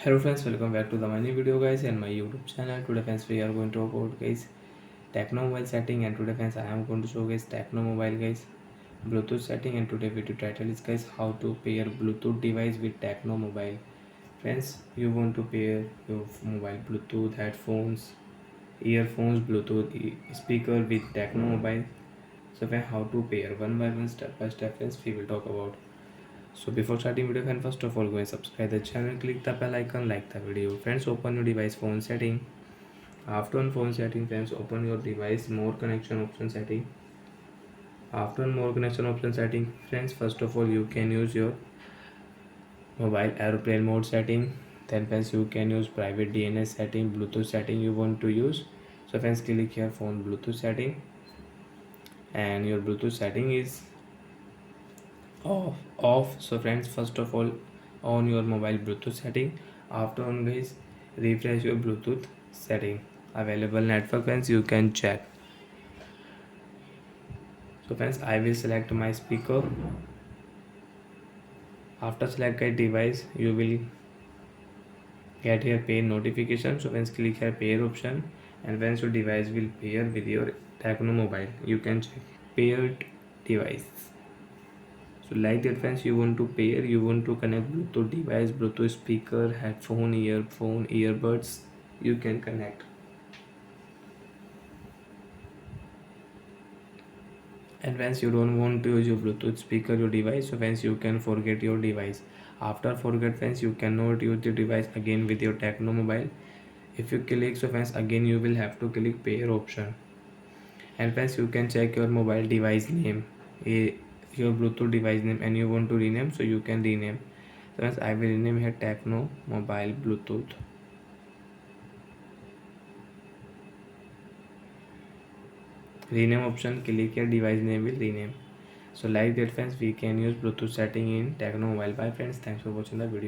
Hello friends, welcome back to the my new video guys and my YouTube channel. Today friends we are going to talk about guys Tecno mobile setting, and today friends I am going to show guys Tecno mobile guys Bluetooth setting, and today video title is guys how to pair Bluetooth device with Tecno mobile. Friends, you want to pair your mobile Bluetooth headphones, earphones, Bluetooth speaker with Tecno mobile. So friends, how to pair one by one, step by step friends we will talk about. So before starting video, friends, first of all go and subscribe the channel, click the bell icon, like the video. Friends, open your device phone setting. After on phone setting, friends, open your device more connection option setting. After more connection option setting, friends, first of all you can use your mobile airplane mode setting. Then friends, you can use private DNS setting, Bluetooth setting you want to use. So friends, click here phone Bluetooth setting, and your Bluetooth setting is off. So friends, first of all on your mobile Bluetooth setting. After on guys, refresh your Bluetooth setting, available network friends you can check. So friends, I will select my speaker. After select a device, you will get here pair notification. So friends, click here pair option, and once your device will pair with your Tecno mobile, you can check paired device. So like that friends, you want to pair, you want to connect Bluetooth device, Bluetooth speaker, headphone, earphone, earbuds, you can connect. And once you don't want to use your Bluetooth speaker your device, so once you can forget your device. After forget friends, you cannot use the device again with your Tecno mobile. If you click, so friends, again you will have to click pair option. And friends, you can check your mobile device name, your Bluetooth device name, and you want to rename, so you can rename. So friends, I will rename here Tecno mobile Bluetooth. Rename option, click here, device name will rename. So like that friends, we can use Bluetooth setting in Tecno mobile. Bye friends, thanks for watching the video.